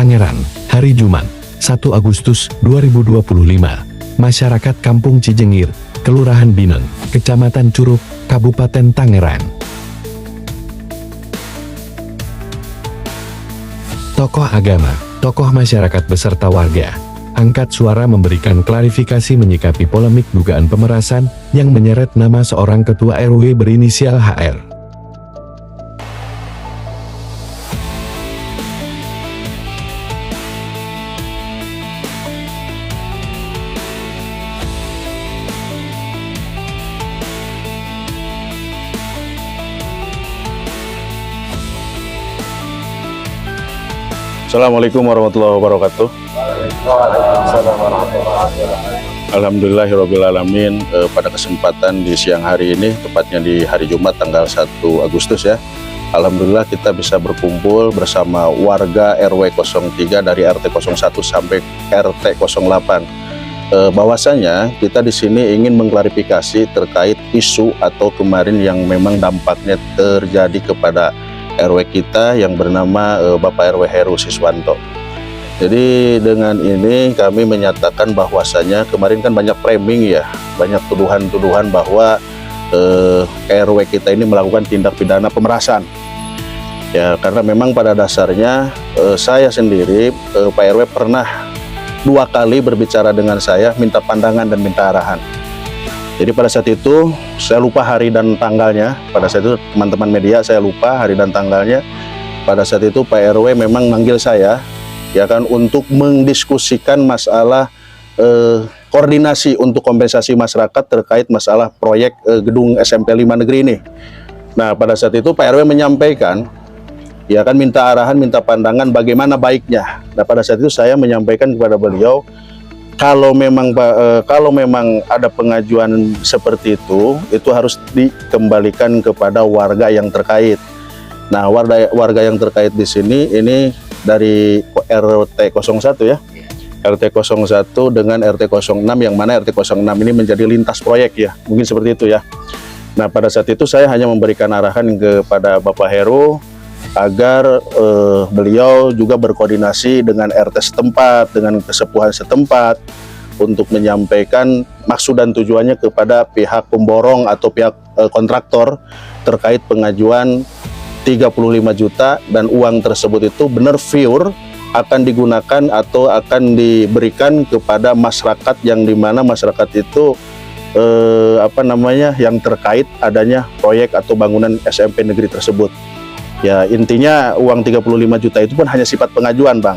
Tangerang, hari Jumat, 1 Agustus 2025. Masyarakat Kampung Cijengir, Kelurahan Bineng, Kecamatan Curug, Kabupaten Tangerang. Tokoh agama, tokoh masyarakat beserta warga angkat suara memberikan klarifikasi menyikapi polemik dugaan pemerasan yang menyeret nama seorang ketua RW berinisial HR. Assalamualaikum warahmatullahi wabarakatuh. Alhamdulillahirrabbilalamin. Pada kesempatan di siang hari ini, tepatnya di hari Jumat tanggal 1 Agustus ya, alhamdulillah kita bisa berkumpul bersama warga RW 03 dari RT 01 sampai RT 08. Bahwasanya kita di sini ingin mengklarifikasi terkait isu atau kemarin yang memang dampaknya terjadi kepada RW kita yang bernama Bapak RW Heru Siswanto. Jadi dengan ini kami menyatakan bahwasanya kemarin kan banyak framing ya, banyak tuduhan-tuduhan bahwa RW kita ini melakukan tindak pidana pemerasan. Ya, karena memang pada dasarnya saya sendiri Pak RW pernah 2 kali berbicara dengan saya, minta pandangan dan minta arahan. Jadi pada saat itu saya lupa hari dan tanggalnya. Pada saat itu teman-teman media saya lupa hari dan tanggalnya. Pada saat itu Pak RW memang manggil saya, ya kan, untuk mendiskusikan masalah koordinasi untuk kompensasi masyarakat terkait masalah proyek gedung SMP 5 Negeri ini. Nah pada saat itu Pak RW menyampaikan, ya kan, minta arahan, minta pandangan bagaimana baiknya. Nah pada saat itu saya menyampaikan kepada beliau, kalau memang ada pengajuan seperti itu harus dikembalikan kepada warga yang terkait. Nah, warga yang terkait di sini ini dari RT 01 ya. RT 01 dengan RT 06, yang mana RT 06 ini menjadi lintas proyek ya. Mungkin seperti itu ya. Nah, pada saat itu saya hanya memberikan arahan kepada Bapak Heru agar beliau juga berkoordinasi dengan RT setempat, dengan kesepuhan setempat untuk menyampaikan maksud dan tujuannya kepada pihak pemborong atau pihak kontraktor terkait pengajuan 35 juta dan uang tersebut itu benar pure akan digunakan atau akan diberikan kepada masyarakat yang dimana masyarakat itu yang terkait adanya proyek atau bangunan SMP negeri tersebut. Ya intinya uang 35 juta itu pun hanya sifat pengajuan Bang,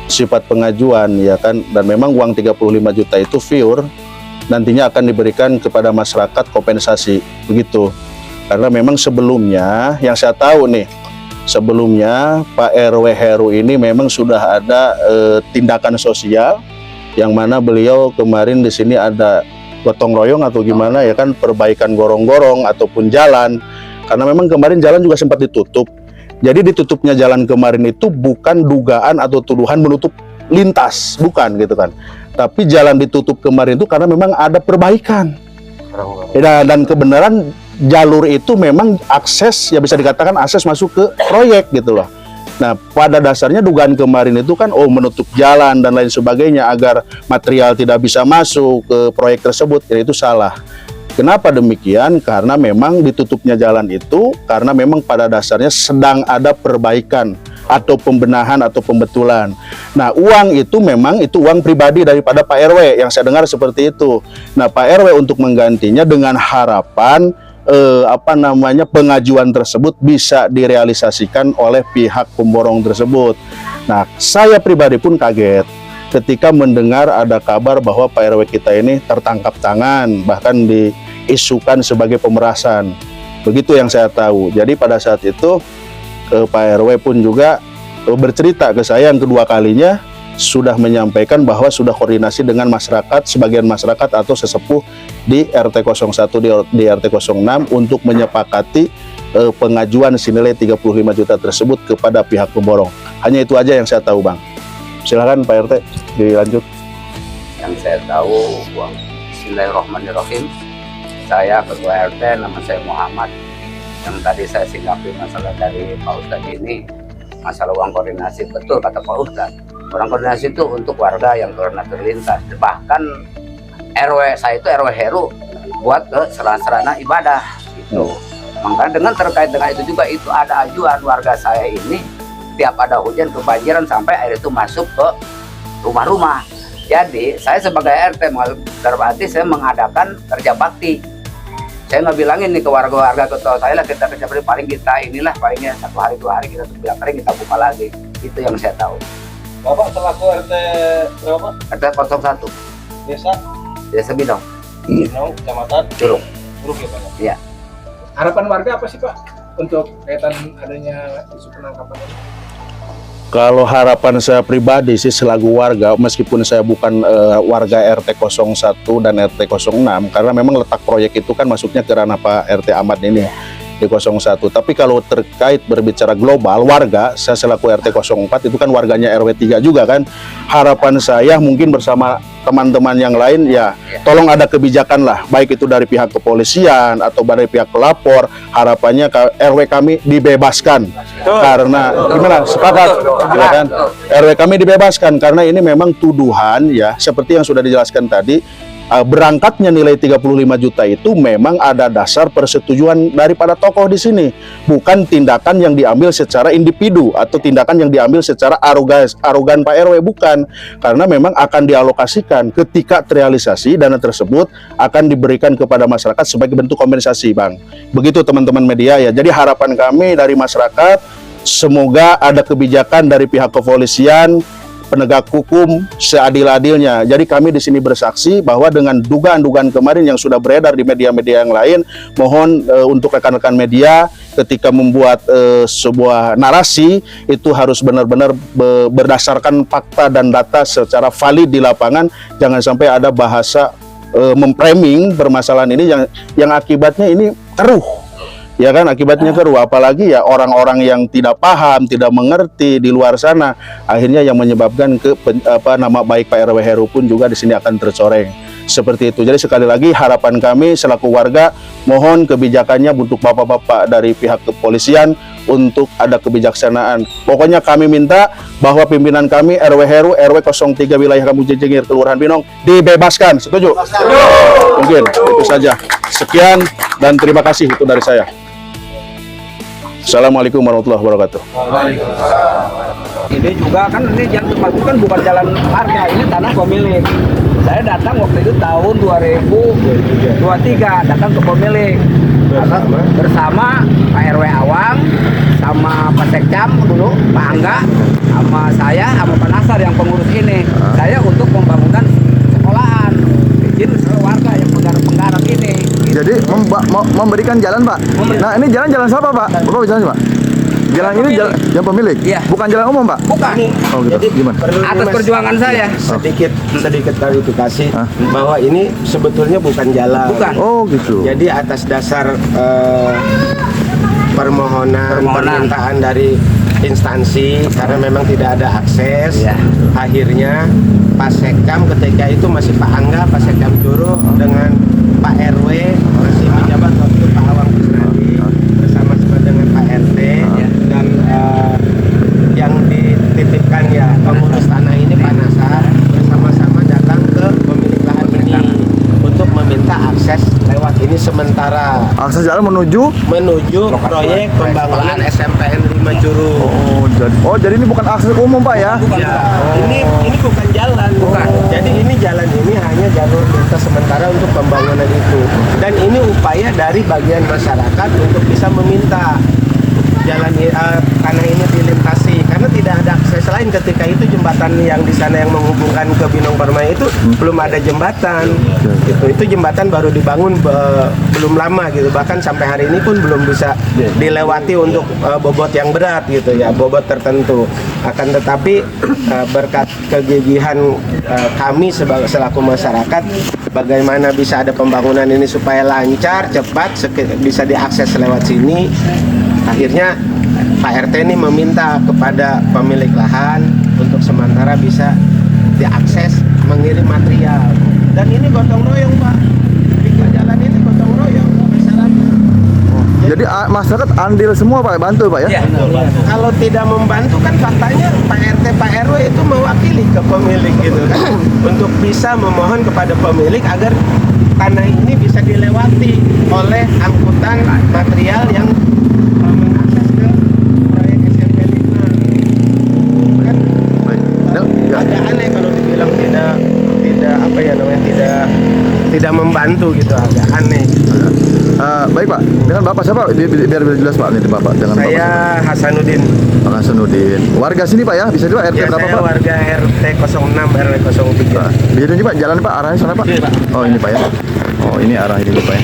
sifat pengajuan ya kan, dan memang uang 35 juta itu pure nantinya akan diberikan kepada masyarakat kompensasi begitu. Karena memang sebelumnya yang saya tahu nih, sebelumnya Pak RW Heru ini memang sudah ada tindakan sosial yang mana beliau kemarin di sini ada gotong royong atau gimana ya kan, perbaikan gorong-gorong ataupun jalan. Karena memang kemarin jalan juga sempat ditutup. Jadi ditutupnya jalan kemarin itu bukan dugaan atau tuduhan menutup lintas, bukan gitu kan. Tapi jalan ditutup kemarin itu karena memang ada perbaikan. Dan kebenaran jalur itu memang akses, ya bisa dikatakan akses masuk ke proyek gitu loh. Nah pada dasarnya dugaan kemarin itu kan menutup jalan dan lain sebagainya agar material tidak bisa masuk ke proyek tersebut, ya itu salah. Kenapa demikian? Karena memang ditutupnya jalan itu karena memang pada dasarnya sedang ada perbaikan atau pembenahan atau pembetulan. Nah uang itu memang itu uang pribadi daripada Pak RW, yang saya dengar seperti itu. Nah Pak RW untuk menggantinya dengan harapan pengajuan tersebut bisa direalisasikan oleh pihak pemborong tersebut. Nah saya pribadi pun kaget ketika mendengar ada kabar bahwa Pak RW kita ini tertangkap tangan, bahkan diisukan sebagai pemerasan. Begitu yang saya tahu. Jadi pada saat itu Pak RW pun juga bercerita ke saya yang kedua kalinya, sudah menyampaikan bahwa sudah koordinasi dengan masyarakat, sebagian masyarakat atau sesepuh di RT 01 di RT 06 untuk menyepakati pengajuan senilai 35 juta tersebut kepada pihak pemborong. Hanya itu aja yang saya tahu Bang. Silakan Pak RT dilanjut. Yang saya tahu, Bismillahirrahmanirrahim. Saya Ketua RT, nama saya Muhammad. Yang tadi saya singgapi masalah dari Pak Ustadz ini, masalah uang koordinasi, betul kata Pak Ustadz. Uang koordinasi itu untuk warga yang karena terlintas. Bahkan RW saya itu RW Heru buat ke sarana ibadah gitu. Maka dengan terkait dengan itu juga itu ada ajuan warga saya ini tiap ada hujan kebanjiran sampai air itu masuk ke rumah-rumah. Jadi saya sebagai RT berarti saya mengadakan kerja bakti. Saya nggak bilangin nih ke warga-warga ketua saya lah kita kerja bakti paling kita inilah palingnya 1 hari 2 hari kita tunggu kering kita buka lagi. Itu yang saya tahu. Bapak selaku RT berapa? RT 01 Desa Bidong. Bidong, Kecamatan Curug. Curug ya Pak? Iya. Harapan warga apa sih Pak untuk kaitan adanya isu penangkapan ini? Kalau harapan saya pribadi sih selaku warga, meskipun saya bukan warga RT 01 dan RT 06, karena memang letak proyek itu kan masuknya ke ranah Pak RT Ahmad ini di 01. Tapi kalau terkait berbicara global warga, saya selaku RT 04 itu kan warganya RW 3 juga kan. Harapan saya mungkin bersama teman-teman yang lain ya, tolong ada kebijakan lah, baik itu dari pihak kepolisian atau dari pihak pelapor. Harapannya RW kami dibebaskan. Karena gimana? Sepakat ya kan? RW kami dibebaskan karena ini memang tuduhan ya, seperti yang sudah dijelaskan tadi. Berangkatnya nilai 35 juta itu memang ada dasar persetujuan daripada tokoh di sini, bukan tindakan yang diambil secara individu atau tindakan yang diambil secara arogan Pak RW, bukan. Karena memang akan dialokasikan ketika terrealisasi dana tersebut akan diberikan kepada masyarakat sebagai bentuk kompensasi, Bang. Begitu teman-teman media ya. Jadi harapan kami dari masyarakat semoga ada kebijakan dari pihak kepolisian, penegak hukum seadil-adilnya. Jadi kami di sini bersaksi bahwa dengan dugaan-dugaan kemarin yang sudah beredar di media-media yang lain, mohon untuk rekan-rekan media ketika membuat sebuah narasi itu harus benar-benar berdasarkan fakta dan data secara valid di lapangan. Jangan sampai ada bahasa memframing permasalahan ini yang akibatnya ini keruh. Ya kan, akibatnya keruh, apalagi ya orang-orang yang tidak paham, tidak mengerti di luar sana, akhirnya yang menyebabkan nama baik Pak RW Heru pun juga di sini akan tercoreng. Seperti itu. Jadi sekali lagi harapan kami selaku warga, mohon kebijakannya untuk bapak-bapak dari pihak kepolisian untuk ada kebijaksanaan. Pokoknya kami minta bahwa pimpinan kami RW Heru, RW 03 wilayah Kampung Cicengir, Kelurahan Binong dibebaskan. Setuju? Mungkin itu saja. Sekian dan terima kasih itu dari saya. Assalamualaikum warahmatullahi wabarakatuh. Ini juga kan ini yang termasuk kan bukan jalan warga, ini tanah pemilik. Saya datang waktu itu tahun 2023 datang ke pemilik bersama Pak RW Awang sama Pak Sekcam dulu, Pak Angga, sama saya sama Pak Nasar yang pengurus ini. Saya untuk pembangunan sekolahan, izin warga yang penggarap ini. Jadi memberikan jalan, Pak. Nah, ini jalan siapa, Pak? Bapak jalan, Pak? Jalan ini jalan pemilik? Iya. Bukan jalan umum, Pak? Bukan. Oh, gitu. Jadi, Gimana? Atas perjuangan saya. Sedikit klarifikasi bahwa ini sebetulnya bukan jalan. Bukan. Oh, gitu. Jadi atas dasar permohonan, permintaan dari instansi karena memang tidak ada akses, akhirnya Pak Sekcam ketika itu masih Pak Angga, Pak Sekcam Curug dengan Pak RW masih menjabat waktu Pak Awang Kusnadi bersama-sama dengan Pak RT dan yang dititipkan ya pengurus tanah ini Pak Nasar bersama-sama datang ke pemilik lahan ini untuk meminta akses lewat ini sementara. Akses jalan menuju proyek pembangunan SMPN 5 Curug. jadi ini bukan akses umum, Pak ya? Ya, ini bukan jalan. Bukan. Jadi ini jalan ini hanya jalur lintas sementara untuk pembangunan itu. Dan ini upaya dari bagian masyarakat untuk bisa meminta jalan tanah ini dilintasi karena tidak ada akses lain. Ketika itu jembatan yang di sana yang menghubungkan ke Binong Permai itu belum ada jembatan. Itu jembatan baru dibangun belum lama gitu. Bahkan sampai hari ini pun belum bisa dilewati untuk bobot yang berat gitu ya, bobot tertentu. Akan tetapi berkat kegigihan kami selaku masyarakat, bagaimana bisa ada pembangunan ini supaya lancar, cepat, bisa diakses lewat sini. Akhirnya Pak RT ini meminta kepada pemilik lahan untuk sementara bisa diakses mengirim material. Dan ini gotong royong, Pak. Bikin jalan ini gotong royong masyarakat. Jadi masyarakat andil semua Pak, bantu Pak ya? Iya. Kalau tidak membantu kan faktanya Pak RT Pak RW itu mewakili ke pemilik gitu kan untuk bisa memohon kepada pemilik agar tanah ini bisa dilewati oleh angkutan material yang mengakses ke proyek SMP 5 kan. Baik. Ya. Agak aneh kalau dibilang tidak apa ya namanya tidak membantu gitu, agak aneh. Baik Pak, dengan Bapak siapa? Biar jelas Pak, ini Bapak. Dengan Bapak Saya Hasanuddin. siapa? Pak Hasanuddin. Warga sini Pak ya? Bisa juga RT Ya, berapa saya Pak? warga RT 06 RW 03. Nah, bisa tunjuk Pak, jalan Pak, arahnya sana Pak? Iya, Pak. Oh ini Pak ya? Oh ini arah ini Pak ya?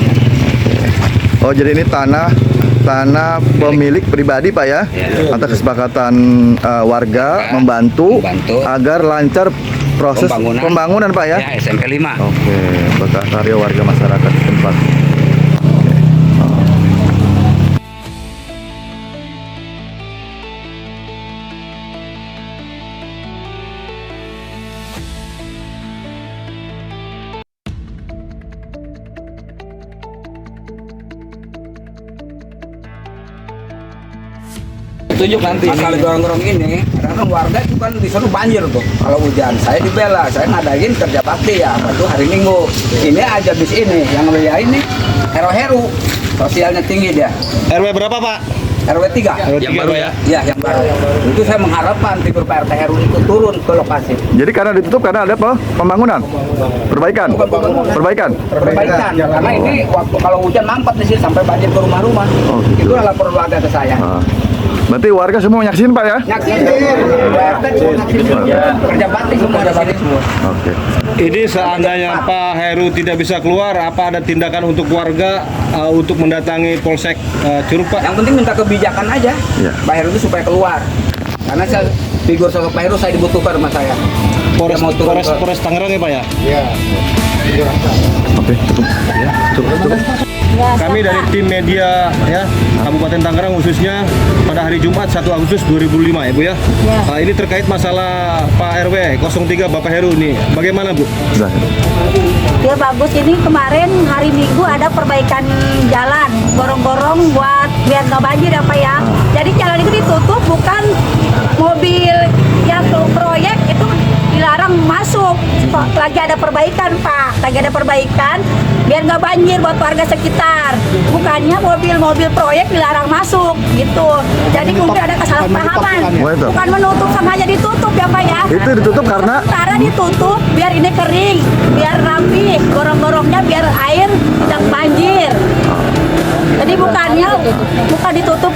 Oh jadi ini tanah pemilik pribadi Pak ya? Ya. Atas kesepakatan warga membantu agar lancar proses pembangunan Pak ya? Ya, SMP 5. Oke, bekas karya warga masyarakat setempat. Tunjuk nanti masalah gorong-gorong ini, karena warga itu kan di sana banjir tuh kalau hujan. Saya dibela, saya ngadain kerja bakti ya, apa tuh hari Minggu. Ini aja bis ini yang Ria ini heru-heru, sosialnya tinggi dia. RW berapa Pak? RW 3 yang baru ya? Iya, yang baru. Itu saya mengharapkan figur Pak RT Heru itu turun ke lokasi. Jadi karena ditutup karena ada pembangunan, perbaikan, perbaikan. Perbaikan, karena ini waktu kalau hujan mampet di sini sampai banjir ke rumah-rumah. Oh, gitu. Itu adalah perlu warga ke saya. Berarti warga semua menyaksikan Pak ya? Nyaksiin, RT semua nyaksiin. Kerja bakti semua ada sini semua. Oke. Ini seandainya Pak Heru tidak bisa keluar, apa ada tindakan untuk warga untuk mendatangi Polsek Curug Pak? Yang penting minta kebijakan aja. Iya. Pak Heru itu supaya keluar. Karena saya figur sosok Pak Heru saya dibutuhkan sama saya. Polres, Dia mau turun ke- Polres Tangerang ya Pak ya? Oke, cukup. Ya, cukup. Kami dari tim media ya Kabupaten Tangerang khususnya pada hari Jumat 1 Agustus 2005 ya Bu ya. Ini terkait masalah Pak RW 03 Bapak Heru ini. Bagaimana Bu? Sudah. Ya bagus, ini kemarin hari Minggu ada perbaikan jalan gorong-gorong buat biar nggak banjir ya Pak ya. Jadi jalan itu ditutup, bukan mobil yang ke proyek itu dilarang masuk. Lagi ada perbaikan Pak, lagi ada perbaikan biar nggak banjir buat warga sekitar. Bukannya mobil-mobil proyek dilarang masuk gitu. Jadi mungkin ada kesalahpahaman. Bukan menutup, sama aja ditutup ya Pak ya. Itu ditutup karena Sementara ditutup biar ini kering, biar rapi, gorong-gorongnya biar air tidak banjir. Jadi bukan ditutup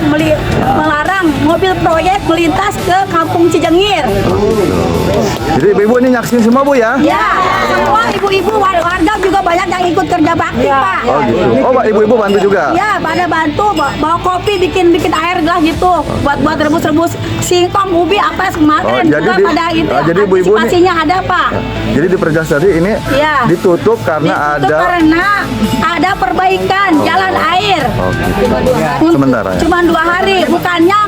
melarang mobil proyek melintas ke Kampung Cijengir. jadi ibu-ibu ini nyaksin semua Bu ya? Ya, semua ibu-ibu warga juga banyak yang ikut kerja bakti Pak. Oh gitu. Oh Pak, ibu-ibu bantu juga? Ya, pada bantu bawa kopi, bikin air gelas gitu, buat rebus singkong, ubi apa kemarin Oh, jadi juga pada itu. jadi ibu-ibu nih- antisipasinya ada Pak. Jadi diperjelas tadi ini Iya. ditutup karena Ditutup ada karena ada perbaikan jalan air. Oh, gitu. Sementara ya? Cuma 2 hari, bukannya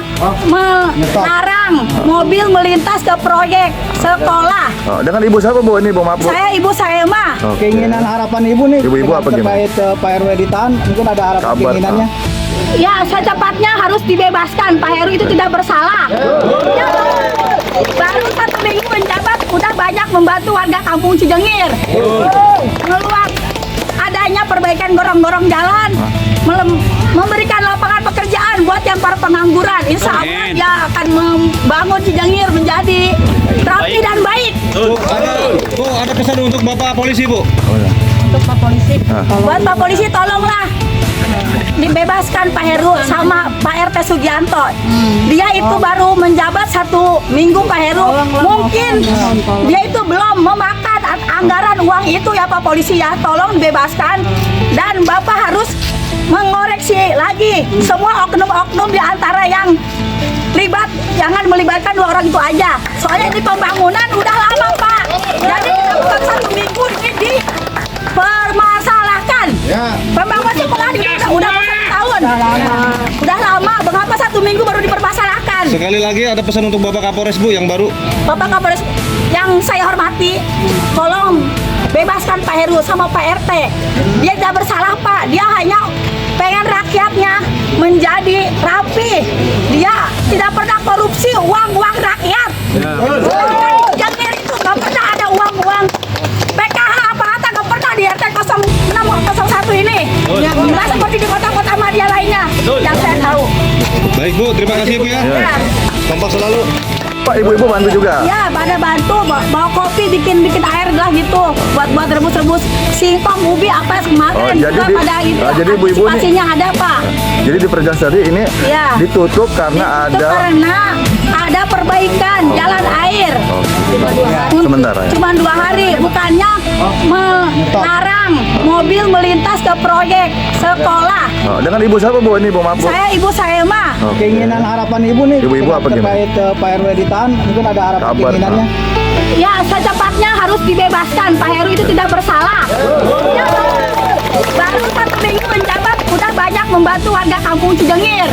melarang mobil melintas ke proyek sekolah. Oh, dengan ibu siapa Bu? Ini Bu, maaf Bu. Ibu saya mah. Oke. Keinginan harapan ibu nih Ibu-ibu apa gimana? terkait Pak RW ditahan, mungkin ada harapan Kabar, keinginannya. Ya, secepatnya harus dibebaskan. Pak Heru itu tidak bersalah. Ya, baru 1 minggu menjabat, udah banyak membantu warga Kampung Cijengir. Ngeluar adanya perbaikan gorong-gorong jalan, memberikan lapangan pekerjaan buat yang para pengangguran. Insya Allah dia akan membangun Cijengir menjadi rapi dan baik. Bu, ada pesan untuk Bapak Polisi Bu? Untuk Pak Polisi, buat Pak Polisi tolonglah dibebaskan Pak Heru sama Pak RT Sugianto. Dia itu baru menjabat 1 minggu Pak Heru. Mungkin dia itu belum memakan anggaran uang itu ya Pak Polisi ya. Tolong dibebaskan dan Bapak harus mengoreksi lagi semua oknum-oknum di antara yang terlibat. Jangan melibatkan 2 orang itu aja. Soalnya ini pembangunan udah lama Pak. Jadi bukan 1 minggu ini dipermasalahkan. Pembangunan sekolah udah 1 tahun. Udah lama. Mengapa 1 minggu baru dipermasalahkan? Sekali lagi ada pesan untuk Bapak Kapolres Bu yang baru. Bapak Kapolres yang saya hormati, tolong bebaskan Pak Heru sama Pak RT. Dia tidak bersalah Pak. Dia hanya pengen rakyatnya menjadi rapi. Dia tidak pernah korupsi uang rakyat. Jangkir itu nggak pernah ada uang PKH apa-apa nggak pernah di RT 0601 ini. Nggak seperti di kota-kota Madia lainnya yang saya tahu. Baik Bu, terima kasih Bu ya. Ya. Kompak selalu. Pak, ibu-ibu bantu juga. Ya, pada bantu bawa kopi, bikin air gelas gitu, buat rebus singkong, ubi apa kemarin jadi juga pada itu. jadi ibu-ibu nih- antisipasinya ada Pak. Jadi di Perjas tadi ini Ya. ditutup karena Itu ada karena ada perbaikan jalan air. Sementara ya? Cuma 2 hari, bukannya melarang mobil melintas ke proyek sekolah. Oh, dengan ibu siapa Bu? Ini Bu, maaf Bu. Ibu saya mah. Oke. Keinginan harapan ibu nih. Ibu-ibu apa gimana? terkait Pak RW ditahan, mungkin ada harapan Kabar, keinginannya. Ya, secepatnya harus dibebaskan. Pak Heru itu tidak bersalah. Ya, baru 1 minggu menjabat, udah banyak membantu warga kampung Cijengir.